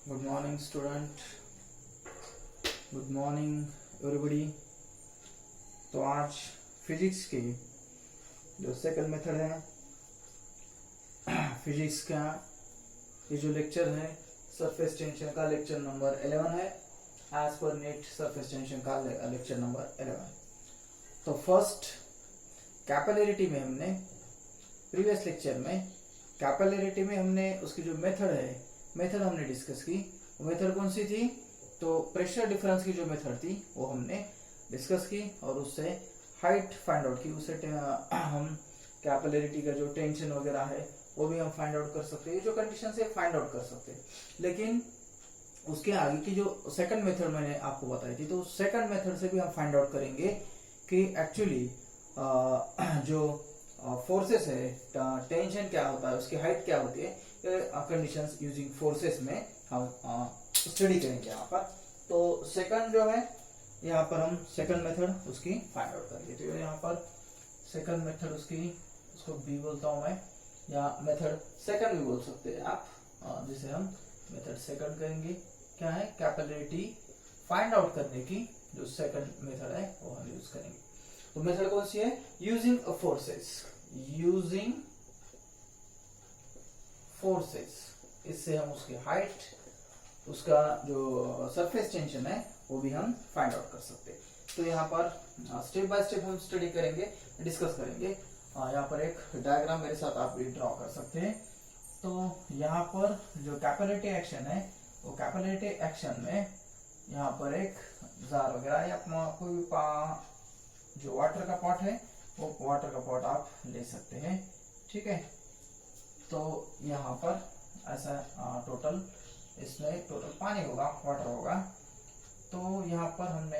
Good morning student, good morning everybody. तो आज physics की जो सेकंड मेथड है, फिजिक्स का ये जो लेक्चर है सरफेस टेंशन का लेक्चर नंबर 11 है। As per net surface tension का लेक्चर नंबर 11। तो फर्स्ट कैपिलरिटी में हमने प्रीवियस लेक्चर में कैपिलरिटी में हमने उसकी जो मेथड हमने डिस्कस की। वो मेथड कौन सी थी? तो प्रेशर डिफरेंस की जो मेथड थी वो हमने डिस्कस की और उससे हाइट फाइंड आउट की। उससे हम कैपिलरिटी का जो टेंशन वगैरह है वो भी हम फाइंड आउट कर सकते हैं, जो कंडीशन से फाइंड आउट कर सकते हैं। लेकिन उसके आगे की जो सेकंड मेथड मैंने आपको बताई थी, तो सेकंड मेथड से भी हम फाइंड आउट करेंगे कि एक्चुअली जो फोर्सेस है, टेंशन क्या होता है, उसकी हाइट क्या होती है, कंडीशंस यूजिंग फोर्सेस में हम स्टडी करेंगे यहाँ पर। तो सेकंड जो है यहाँ पर हम सेकंड मेथड उसकी फाइंड आउट करेंगे। तो यहाँ पर सेकंड मेथड उसकी, उसको बी बोलता हूँ मैं, या मेथड सेकंड भी बोल सकते हैं आप, जिसे हम मेथड सेकंड करेंगे। क्या है? कैपिलरिटी फाइंड आउट करने की जो सेकंड मेथड है वो हम यूज करेंगे। तो मेथड कौन सी है? Using forces. इससे हम उसकी हाइट, उसका जो सरफेस टेंशन है वो भी हम फाइंड आउट कर सकते हैं। तो यहाँ पर स्टेप बाय स्टेप हम स्टडी करेंगे, डिस्कस करेंगे। यहाँ पर एक डायग्राम मेरे साथ आप भी ड्रॉ कर सकते हैं। तो यहाँ पर जो कैपिलरिटी एक्शन है, वो कैपिलरिटी एक्शन में यहाँ पर एक जार वगैरह या कोई जो वाटर का पॉट है वो वाटर का पॉट आप ले सकते हैं, ठीक है। तो यहाँ पर ऐसा टोटल, इसमें टोटल पानी होगा, वाटर होगा। तो यहाँ पर हमने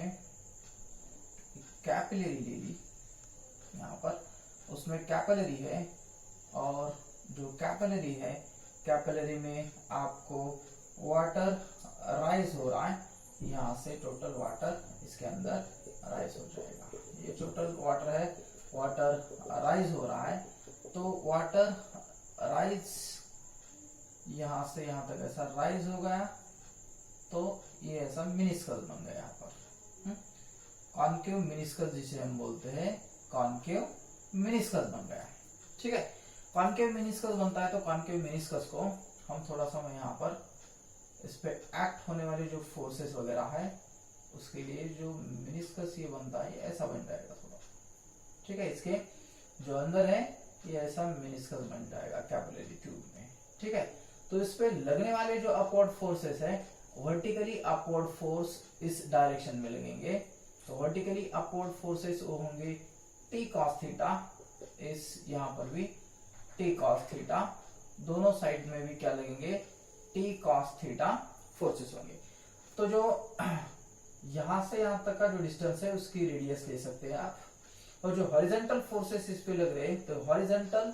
कैपिलरी ले ली, यहाँ पर उसमें कैपिलरी है, और जो कैपिलरी है, कैपिलरी में आपको वाटर राइज हो रहा है, यहाँ से टोटल वाटर इसके अंदर राइज हो जाएगा। ये टोटल वाटर है, वाटर राइज हो रहा है। तो वाटर राइज यहाँ से यहाँ तक ऐसा राइज हो गया, तो ये ऐसा मिनिस्कस बन गया। यहाँ पर कॉन्केव मिनिस्कस जिसे हम बोलते हैं, कॉन्केव मिनिस्कस बन गया, ठीक है। कॉन्केव मिनिस्कस बनता है, तो कॉन्केव मिनिस्कस को हम थोड़ा सा यहाँ पर इस पे एक्ट होने वाले जो फोर्सेस वगैरह है उसके लिए जो मिनिस्कस ये बनता है, ऐसा बन जाएगा थोड़ा, ठीक है। इसके जो अंदर है ये ऐसा मिनिस्कस बन जाएगा कैपिलरी ट्यूब में, ठीक है। तो इस पे लगने वाले जो अपवर्ड फोर्सेस है, वर्टिकली अपवर्ड फोर्स इस डायरेक्शन में लगेंगे। तो वर्टिकली अपवर्ड फोर्सेस वो होंगे टी कॉस थीटा, इस यहाँ पर भी टी कॉस थीटा, दोनों साइड में भी क्या लगेंगे? टी कॉस थीटा फोर्सेस होंगे। तो जो यहां से यहां तक का जो डिस्टेंस है उसकी रेडियस ले सकते हैं आप। और जो हॉरिजॉन्टल फोर्सेस इस पे लग रहे हैं, तो हॉरिजॉन्टल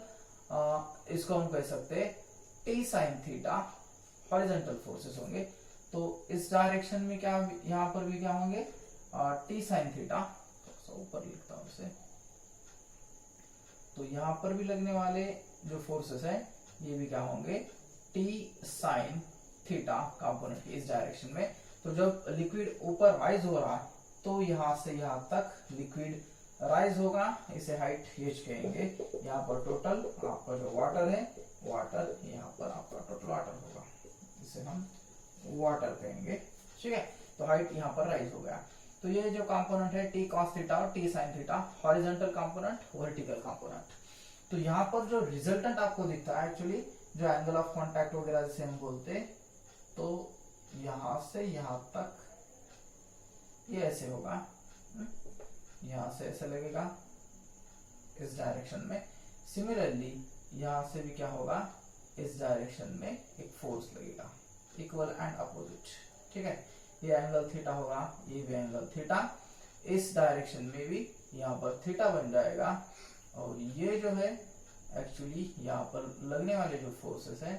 इसको हम कह सकते हैं T sine theta, horizontal forces होंगे। तो इस डायरेक्शन में क्या, यहाँ पर भी क्या होंगे? टी साइन थीटा, ऊपर लिखता हूं इसे। तो यहाँ पर भी लगने वाले जो फोर्सेस है ये भी क्या होंगे? टी साइन थीटा कंपोनेंट इस डायरेक्शन में। तो जब लिक्विड ऊपर राइज हो रहा है, तो यहाँ से यहाँ तक लिक्विड राइज होगा, इसे हाइट h कहेंगे। यहाँ पर टोटल आपका जो वाटर है, वाटर यहाँ पर आपका टोटल वाटर होगा, इसे हम वाटर कहेंगे, ठीक है। तो हाइट यहाँ पर राइज हो गया। तो ये जो कंपोनेंट है टी कॉस थीटा और T sine theta, horizontal component, vertical component. तो यहाँ पर जो रिजल्टेंट आपको दिखता है, एक्चुअली जो एंगल ऑफ कांटेक्ट वगैरह जिसे हम बोलते हैं, तो यहाँ से यहाँ तक ये ऐसे होगा, यहाँ से ऐसे लगेगा इस डायरेक्शन में। सिमिलरली यहाँ से भी क्या होगा? इस डायरेक्शन में एक फोर्स लगेगा, इक्वल एंड अपोजिट, ठीक है। ये एंगल थीटा होगा, ये भी एंगल थीटा, इस डायरेक्शन में भी यहाँ पर थीटा बन जाएगा। और ये जो है एक्चुअली यहाँ पर लगने वाले जो फोर्सेस है,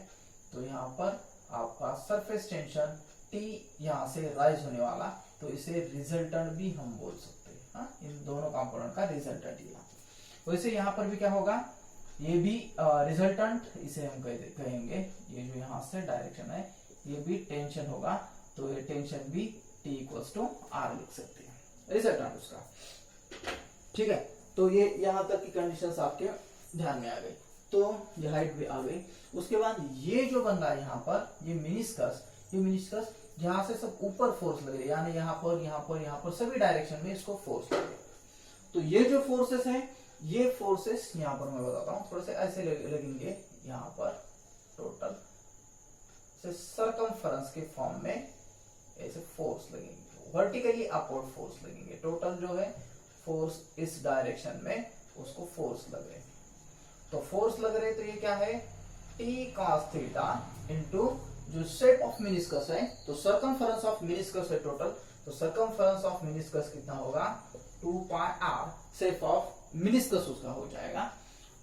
तो यहाँ पर आपका सरफेस टेंशन टी यहाँ से राइज होने वाला, तो इसे रिजल्टेंट भी हम बोल सकते हैं। इन दोनों कंपोनेंट का रिजल्टेंट ये। वैसे यहाँ पर भी क्या होगा? ये भी रिजल्टेंट, इसे हम कहेंगे, ये जो यहाँ से डायरेक्शन है ये भी टेंशन होगा, तो ये टेंशन भी T इक्वल्स टू आर लिख सकते हैं, रिजल्टेंट उसका। ठीक है, तो ये यहां तक की कंडीशंस आपके ध्यान में आ गई, तो ये हाइट भी आ गई। उसके बाद ये जो बन रहा है यहाँ पर, ये मिनिस्कस जहां से सब ऊपर फोर्स लग रही है, यानी यहाँ पर यहाँ पर यहाँ पर सभी डायरेक्शन में इसको फोर्स लगे। तो ये जो फोर्सेस हैं, ये फोर्सेस यहाँ पर मैं बताता हूँ, थोड़े से ऐसे लगेंगे यहाँ पर, टोटल से सर्कमफरेंस के फॉर्म में ऐसे फोर्स लगेंगे, वर्टिकली अपवर्ड फोर्स लगेंगे। टोटल जो है फोर्स इस डायरेक्शन में उसको फोर्स लग रहे हैं, तो फोर्स लग रहे, तो ये क्या है, टी कॉस थीटा इंटू जो शेप ऑफ मिनिस्कस है, तो सर्कमफरेंस ऑफ मिनिस्कस है टोटल, तो सर्कमफरेंस ऑफ मिनिस्कस कितना होगा, 2 pi are, shape of meniscus उसका हो जाएगा,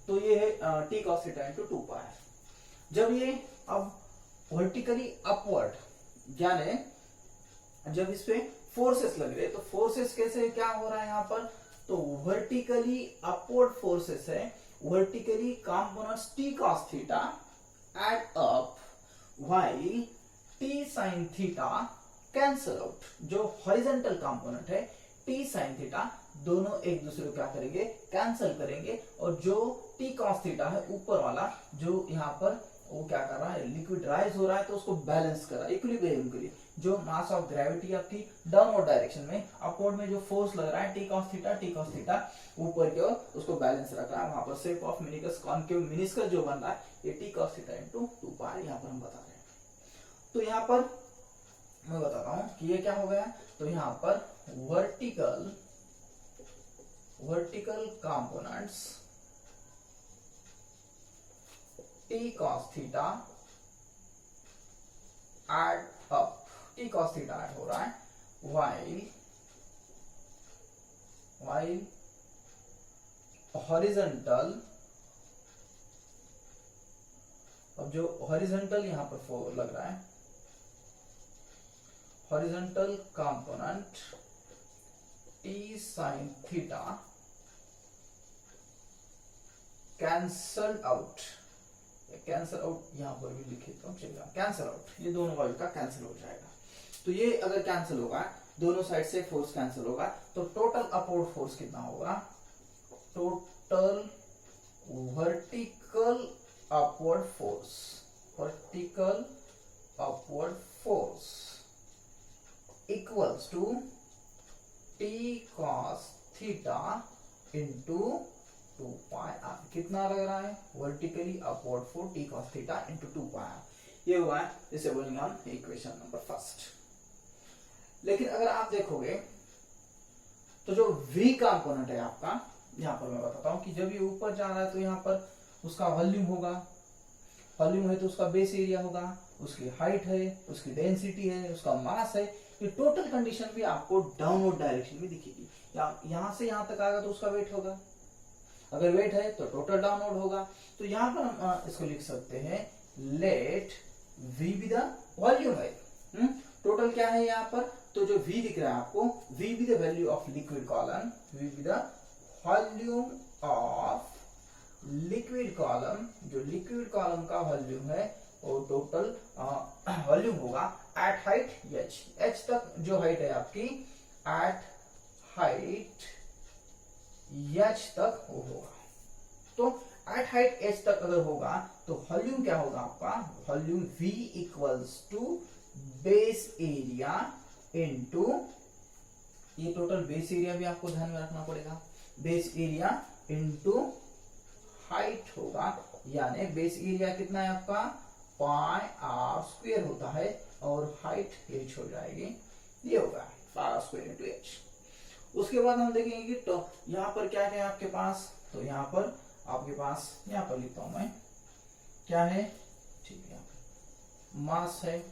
तो ये है टी कॉस थीटा इंटू 2 पाई। जब ये अब वर्टिकली अपवर्ड, यानी जब इस पे फोर्सेस लग रहे, तो फोर्सेस कैसे क्या हो रहा है यहाँ पर, तो वर्टिकली अपवर्ड फोर्सेस है, vertically components T cos theta add up while t sin theta cancel out. जो हॉरिजॉन्टल कंपोनेंट है t sin थीटा, दोनों एक दूसरे को क्या करेंगे, कैंसल करेंगे, और जो t cos थीटा है ऊपर वाला, जो यहाँ पर वो क्या कर रहा है, लिक्विड राइज हो रहा है, तो उसको बैलेंस कर रहा है इक्विलिब्रियम के लिए। जो मास ऑफ ग्रेविटी आपकी डाउनवर्ड डायरेक्शन में, अपवर्ड में जो फोर्स लग रहा है t cos थीटा ऊपर की ओर, उसको बैलेंस रख रहा है। वहां पर shape of meniscus concave meniscus जो बन रहा है, ये t cos थीटा इंटू 2 पाई यहाँ पर हम बता रहे हैं। तो यहाँ पर मैं बताता हूं कि ये क्या हो गया, तो यहाँ पर vertical components t cos theta add up, t cos theta add हो रहा है, while हॉरिजॉन्टल, अब जो हॉरिजॉन्टल यहाँ पर लग रहा है, horizontal component t sin theta cancel out, cancel out यहाँ पर भी लिखे तो चलेगा, कैंसल आउट, ये दोनों वाले का कैंसिल हो जाएगा। तो ये अगर कैंसिल होगा, दोनों साइड से फोर्स कैंसिल होगा, तो टोटल अपवर्ड फोर्स कितना होगा, total vertical upward force equals to t cos theta into 2 pi R. कितना लग रहा है, vertically upward force t cos theta into 2 pi R. ये हुआ है, इसे बोलेंगे हम इक्वेशन नंबर फर्स्ट। लेकिन अगर आप देखोगे तो जो v कंपोनेंट है आपका, यहाँ पर मैं बताता हूं कि जब ये ऊपर जा रहा है, तो यहाँ पर उसका वॉल्यूम होगा, वॉल्यूम है तो उसका बेस एरिया होगा, उसकी हाइट है, उसकी डेंसिटी है, उसका मास है। ये टोटल कंडीशन भी आपको डाउनवर्ड डायरेक्शन में दिखेगी। यहां से यहां तक आएगा तो उसका वेट होगा, अगर वेट है तो टोटल डाउनवर्ड होगा। तो यहां पर हम इसको लिख सकते हैं, let v be the volume है। टोटल क्या है यहाँ पर, तो जो v दिख रहा है आपको, v be the value of liquid column, v be the volume of liquid column, जो लिक्विड कॉलम का वॉल्यूम है वो टोटल वॉल्यूम होगा एट हाइट h तक जो हाइट है आपकी, एट हाइट h तक वो होगा। तो एट हाइट h तक अगर होगा तो वॉल्यूम क्या होगा आपका, volume v equals to base area into, ये टोटल बेस एरिया भी आपको ध्यान में रखना पड़ेगा, बेस एरिया इनटू हाइट होगा, यानी बेस एरिया कितना है आपका, पाई आर स्क्वायर होता है, और हाइट h हो जाएगी, ये होगा पाई आर स्क्वायर इनटू h। उसके बाद हम देखेंगे कि तो यहाँ पर क्या है आपके पास, तो यहाँ पर आपके पास, यहाँ पर लिखता हूं मैं, क्या है, ठीक है, मास है,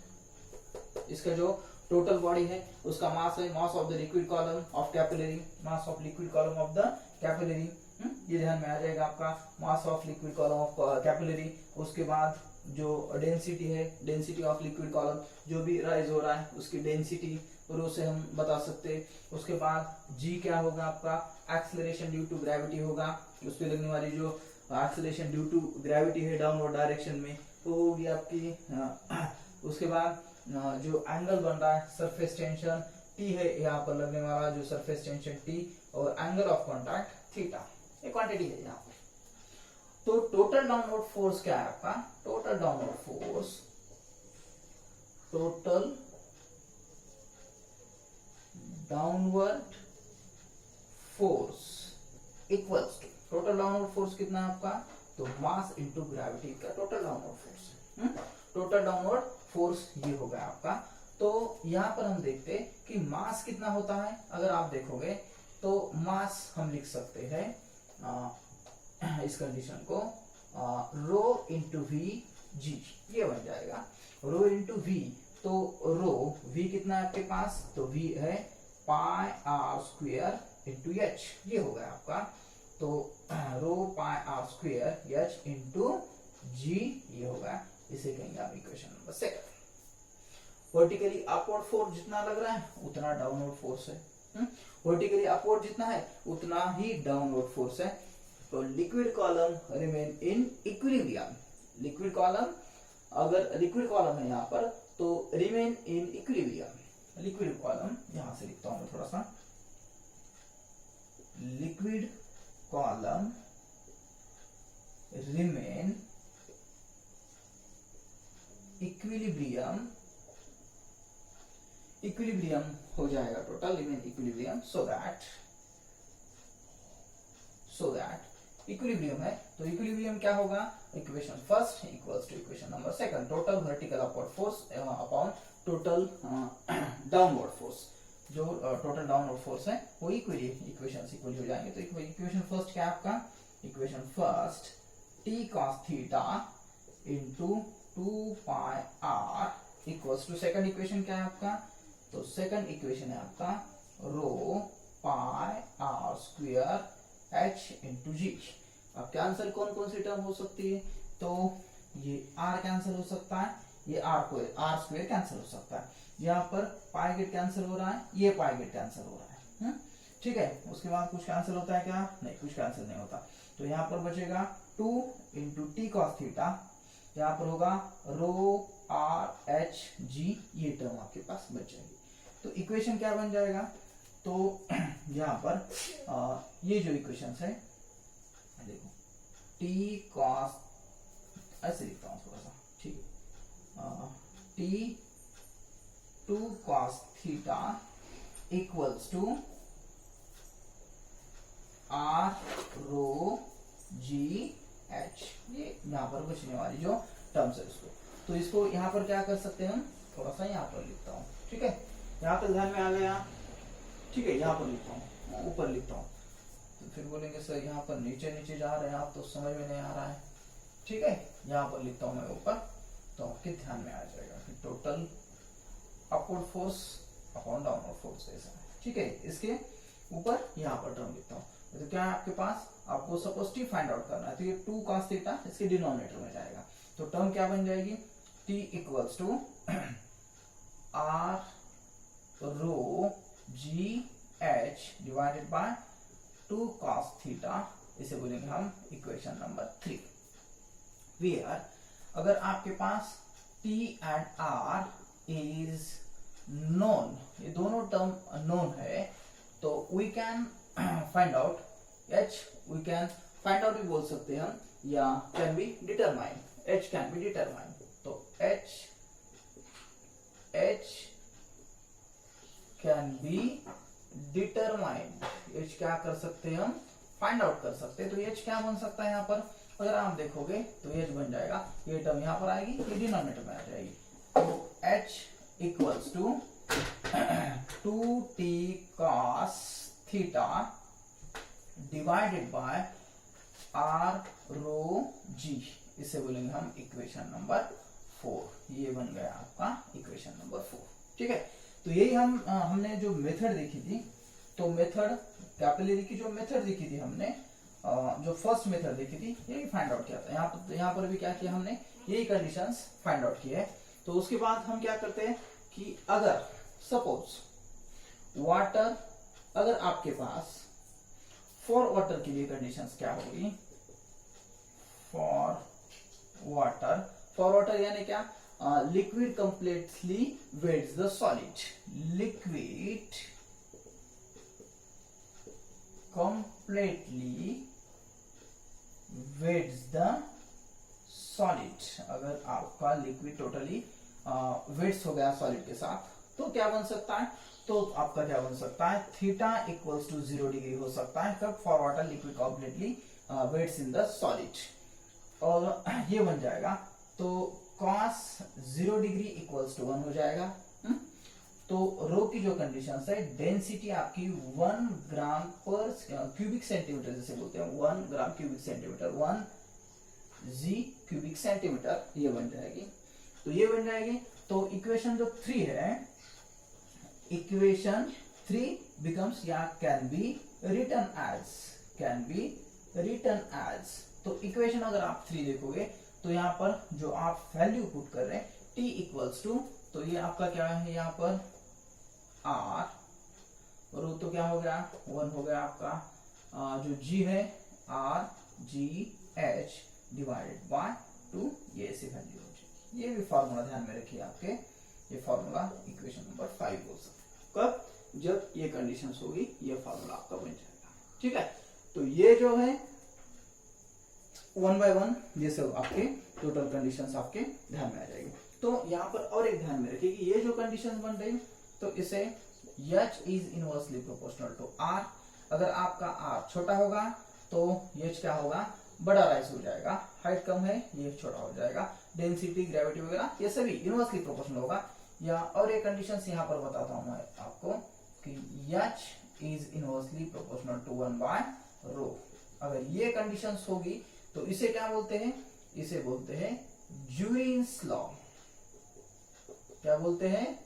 इसका जो टोटल बॉडी है उसका मास है, mass of the liquid column of capillary, mass of liquid column of the capillary, ये ध्यान में आ जाएगा आपका, mass of liquid column of capillary. उसके बाद जो डेंसिटी है, डेंसिटी ऑफ लिक्विड कॉलम, जो भी राइज हो रहा है उसकी डेंसिटी, और उसे हम बता सकते हैं। उसके बाद g क्या होगा आपका, एक्सेलरेशन ड्यू टू ग्रेविटी होगा, उस पर लगने वाली जो एक्सेलरेशन ड्यू टू ग्रेविटी है डाउनवर्ड डायरेक्शन में, वो होगी आपकी उसके बाद जो एंगल बन रहा है सरफेस टेंशन टी है यहाँ पर लगने वाला जो सरफेस टेंशन टी और एंगल ऑफ कॉन्टैक्ट थीटा, ये क्वांटिटी है यहाँ पर। तो टोटल डाउनवर्ड फोर्स क्या है आपका, total downward force, total downward force equals to, total downward force कितना है आपका, तो मास इनटू ग्रेविटी का total downward force. Total downward force ये हो गया आपका। तो यहाँ पर हम देखते हैं कि मास कितना होता है। अगर आप देखोगे तो मास हम लिख सकते हैं इस कंडीशन को रो इंटू वी जी, ये बन जाएगा रो इंटू वी। तो रो वी कितना है आपके पास, तो वी है पाई आर स्क्वेयर इंटू एच, ये हो गया आपका। तो रो pi R square H into जी, ये होगा, इसे कहेंगे आप equation number second. Vertically upward force जितना लग रहा है उतना डाउनवर्ड फोर्स है, वर्टिकली अपवर्ड जितना है उतना ही डाउनवर्ड फोर्स है। तो liquid column remain in equilibrium, liquid column, अगर लिक्विड कॉलम है यहाँ पर तो remain in equilibrium. Liquid column यहां से लिखता हूं मैं थोड़ा सा, liquid column remain equilibrium, equilibrium हो जाएगा total, remain equilibrium so that equilibrium है। तो इक्विलिब्रियम क्या होगा, equation first equals to equation number second, total vertical upward force upon total downward force. जो टोटल डाउनवर्ड फोर्स है वो इक्वेशन इक्वल हो जाएंगे। तो इक्वेशन फर्स्ट क्या है आपका, equation first T cos theta into 2 pi R equals to, second equation क्या है आपका, तो सेकंड इक्वेशन है आपका rho pi R square h into G. अब कैंसिल कौन कौन सी टर्म हो सकती है, तो ये r कैंसिल हो सकता है, ये r स्क्वेयर कैंसिल हो सकता है, यहाँ पर पाई गेट कैंसिल हो रहा है, ये पाई गेट कैंसिल हो रहा है, ठीक है। उसके बाद कुछ कैंसिल होता है क्या, नहीं कुछ कैंसिल नहीं होता। तो यहाँ पर बचेगा 2 इंटू टी कॉस थीटा, यहाँ पर होगा रो आर एच जी, ये टर्म आपके पास बच जाएगी। तो इक्वेशन क्या बन जाएगा, तो यहाँ पर ये जो इक्वेशन है देखो टी कॉस, ऐसे लिखता हूँ थोड़ा सा, ठीक है, T 2 cos theta equals to R rho G H, ये यहाँ पर बचने वाली जो टर्म्स है उसको। तो इसको यहाँ पर क्या कर सकते हैं हम, थोड़ा सा यहाँ पर लिखता हूँ, ठीक है, यहाँ तक ध्यान में आ गया, ठीक है। यहाँ पर लिखता हूँ, ऊपर लिखता हूँ, तो फिर बोलेंगे सर यहाँ पर नीचे नीचे जा रहे हैं आप, तो समझ में नहीं आ रहा है, ठीक है। यहाँ पर लिखता हूँ मैं ऊपर, तो आपके ध्यान में आ जाएगा कि total upward force upon downward force ऐसा है, ठीक है। इसके ऊपर यहाँ पर टर्म लिखता हूँ, तो क्या है आपके पास, आपको सपोज टी फाइंड आउट करना है, तो ये 2 cos थीटा इसके डिनोमिनेटर में जाएगा, तो टर्म क्या बन जाएगी, t equals to R rho G H divided by 2 cos theta, इसे बोलेंगे हम इक्वेशन नंबर 3। वेयर अगर आपके पास t and r is known, ये दोनों टर्म नोन है, तो we can find out h, we can find out भी बोल सकते हैं हम, या can be determine, h can be determine. तो h can be determined, h क्या कर सकते हैं हम, फाइंड आउट कर सकते हैं। तो h क्या बन सकता है यहाँ पर, अगर आप देखोगे तो h बन जाएगा, ये टर्म यहाँ पर आएगी, ये डिनोमिनेटर में आ जाएगी, तो h equals to 2t cos theta divided by r rho g, इसे बोलेंगे हम इक्वेशन नंबर 4। ये बन गया आपका इक्वेशन नंबर 4, ठीक है। तो यही हमने जो मेथड देखी थी, तो मेथड कैपिलरी की जो मेथड देखी थी हमने, जो फर्स्ट मेथड देखी थी, यही फाइंड आउट किया था। यहाँ पर भी क्या किया हमने, यही कंडीशंस फाइंड आउट किए है। तो उसके बाद हम क्या करते हैं कि अगर सपोज वाटर, अगर आपके पास फॉर वाटर के लिए कंडीशंस क्या होगी, फॉर वाटर यानी क्या, liquid completely weights the solid. Liquid completely weights the solid. अगर आपका लिक्विड टोटली वेट्स हो गया सॉलिड के साथ तो क्या बन सकता है, तो आपका क्या बन सकता है, थीटा इक्वल्स टू 0 डिग्री हो सकता है कब, for water liquid completely wets in the solid. और ये बन जाएगा तो cos 0 डिग्री इक्वल्स टू 1 हो जाएगा। तो रो की जो कंडीशन है, डेंसिटी आपकी 1 ग्राम पर क्यूबिक सेंटीमीटर जैसे बोलते हैं, 1 ग्राम क्यूबिक सेंटीमीटर, 1 जी क्यूबिक सेंटीमीटर, ये बन जाएगी। तो ये बन जाएगी। तो इक्वेशन जो 3 है, इक्वेशन 3 बिकम्स या कैन बी रिटन एज, तो इक्वेशन अगर आप 3 देखोगे तो यहाँ पर जो आप वैल्यू पुट कर रहे हैं t इक्वल्स टू, तो ये आपका क्या है यहाँ पर r, और तो क्या हो गया 1 हो गया आपका जो g है r g h divided by 2, ये ऐसी वैल्यू हो जाएगी। ये भी फॉर्मूला ध्यान में रखिए आपके, ये फॉर्मूला इक्वेशन नंबर 5 बोल सकते हैं। कब, जब ये कंडीशंस होगी ये फॉर्मूला आपका बन जाएगा। ठीक है, तो ये जो है 1 बाय 1 ये सब आपके टोटल कंडीशंस आपके ध्यान में आ जाएगी। तो यहाँ पर और एक ध्यान में रखिए कि ये जो कंडीशंस बन रही तो इसे h is inversely proportional to r, अगर आपका r छोटा होगा तो h क्या होगा, बड़ा राइज हो जाएगा, हाइट कम है ये छोटा हो जाएगा, डेंसिटी ग्रेविटी वगैरह ये सभी इनवर्सली प्रोपोर्शनल होगा। या और एक कंडीशंस यहाँ पर बताता हूँ मैं आपको कि h is inversely proportional to 1 by rho, अगर ये कंडीशंस होगी तो इसे क्या बोलते हैं, इसे बोलते हैं ज्यूरिन्स लॉ। क्या बोलते हैं,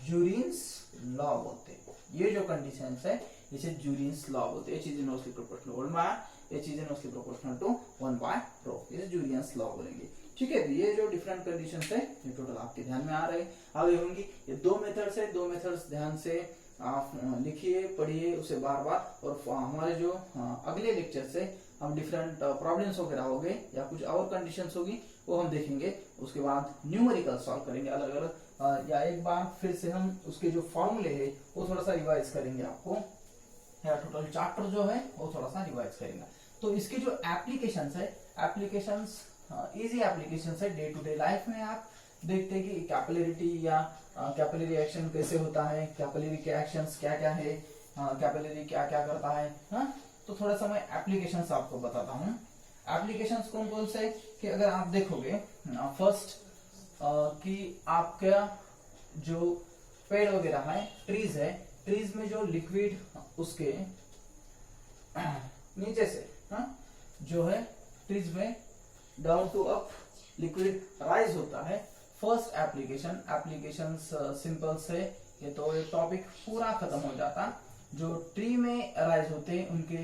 ज्यूरिन्स लॉ बोलते हैं। ये जो कंडीशंस है इसे ज्यूरिन्स लॉ बोलते हैं। h is inversely proportional 1 by h is inversely proportional to 1 by rho, इसे ज्यूरिन्स लॉ बोलेंगे। ठीक है, तो ये जो डिफरेंट कंडीशंस है ये टोटल आपके ध्यान में आ गई होंगी। ये 2 मेथड्स है, 2 मेथड्स ध्यान से आप लिखिए, पढ़िए उसे बार बार, और हमारे जो अगले लेक्चर से हम डिफरेंट प्रॉब्लम्स वगैरह हो गए या कुछ और कंडीशंस होगी वो हम देखेंगे। उसके बाद न्यूमेरिकल सॉल्व करेंगे अलग अलग, या एक बार फिर से हम उसके जो फॉर्मूले है वो थोड़ा सा रिवाइज करेंगे आपको, या टोटल चैप्टर जो है वो थोड़ा सा रिवाइज करेंगे। तो इसकी जो एप्लीकेशंस है, एप्लीकेशंस इजी एप्लीकेशंस है डे टू डे लाइफ में। आप देखते हैं कि कैपिलरिटी या कैपिलरी एक्शन कैसे होता है, कैपिलरी के एक्शंस क्या क्या है, कैपिलरी क्या क्या करता है। हाँ, तो थोड़ा सा मैं एप्लीकेशंस आपको बताता हूँ। एप्लीकेशंस कौन कौन से, कि अगर आप देखोगे फर्स्ट कि आपका जो पेड़ वगैरह है, ट्रीज है, ट्रीज में जो लिक्विड उसके नीचे से जो है ट्रीज में down to up liquid rise होता है। फर्स्ट एप्लीकेशंस सिंपल से ये तो एक टॉपिक पूरा खत्म हो जाता। जो ट्री में राइज होते हैं उनके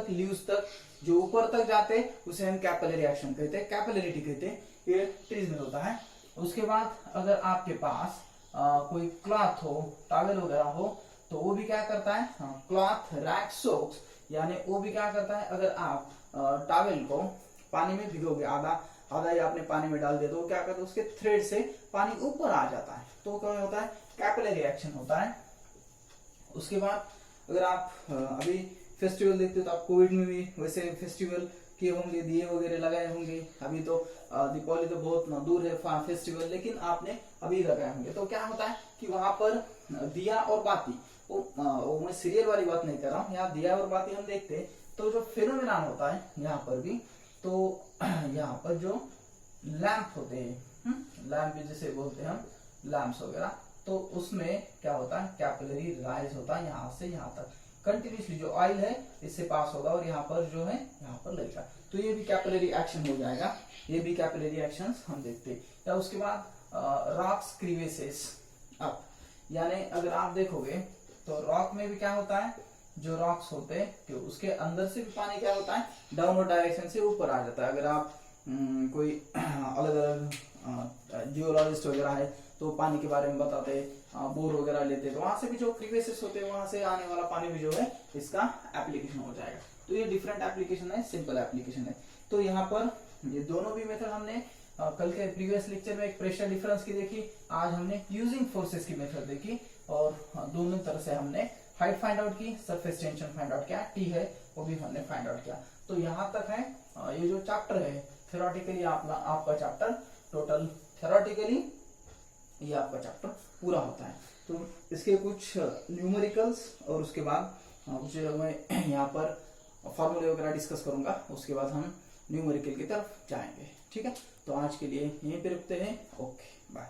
लीव्स तक जो ऊपर तक जाते उसे हम कैपिलरी एक्शन कहते हैं, कैपिलरिटी कहते हैं, ये ट्रीज में होता है। उसके बाद अगर आपके पास कोई क्लॉथ हो, टॉवेल वगैरह हो, तो वो भी क्या करता है, क्लॉथ रैक सोक्स, यानी वो भी क्या करता है, अगर आप टॉवेल को पानी में भिगोगे, आधा या आपने पानी में डाल दिया तो क्या करता है, उसके थ्रेड से पानी ऊपर आ जाता है, तो क्या होता है, कैपिलरी एक्शन होता है। उसके बाद अगर आप अभी फेस्टिवल देखते हो तो आप कोविड में भी वैसे फेस्टिवल किए होंगे, दिए वगैरह लगाए होंगे। अभी तो दीपावली तो बहुत दूर है फेस्टिवल, लेकिन आपने अभी लगाए होंगे। तो क्या होता है कि वहां पर दिया और बाती, वो मैं सीरियल वाली बात नहीं कर रहा हूँ, यहाँ दिया और बाती हम देखते हैं तो जो फेनोमेनन होता है यहाँ पर भी, तो यहाँ पर जो लैंप होते हैं, लैंप भी जैसे बोलते हैं हम लैंप्स वगैरह, तो उसमें क्या होता है, कैपिलरी राइज होता है यहाँ से यहाँ तक कंटिन्यूसली, जो ऑयल है इससे पास होगा और यहाँ पर जो है यहाँ पर लगेगा, तो ये भी कैपिलरी एक्शन हो जाएगा। ये भी कैपिलरी एक्शन हम देखते हैं। या उसके बाद रॉक्स क्रीवेसेस अप, यानी अगर आप देखोगे तो रॉक में भी क्या होता है, जो रॉक्स होते हैं कि उसके अंदर से भी पानी क्या होता है, डाउनवर्ड डायरेक्शन से ऊपर आ जाता है। अगर आप कोई अलग अलग जियोलॉजिस्ट वगैरह है तो पानी के बारे में बताते हैं, बोर वगैरह लेते हैं, तो वहां से भी जो क्रीवेसेस होते हैं वहां से आने वाला पानी भी जो है इसका एप्लीकेशन हो जाएगा। तो ये डिफरेंट एप्लीकेशन है, सिंपल एप्लीकेशन है। तो यहाँ पर ये दोनों भी मेथड हमने कल के प्रीवियस लेक्चर में एक प्रेशर डिफरेंस की देखी, आज हमने यूजिंग फोर्सेस की मेथड देखी और दोनों तरह से हमने हाइट फाइंड आउट की, सरफेस टेंशन फाइंड आउट किया, टी है वो भी हमने फाइंड आउट किया। तो यहाँ तक है ये जो चैप्टर है थ्योरेटिकली आपका चैप्टर टोटल थ्योरेटिकली ये आपका चैप्टर पूरा होता है। तो इसके कुछ न्यूमेरिकल्स और उसके बाद कुछ मैं यहाँ पर फॉर्मूले वगैरह डिस्कस करूंगा, उसके बाद हम न्यूमेरिकल की तरफ जाएंगे। ठीक है, तो आज के लिए यहीं पे रुकते हैं। Okay bye.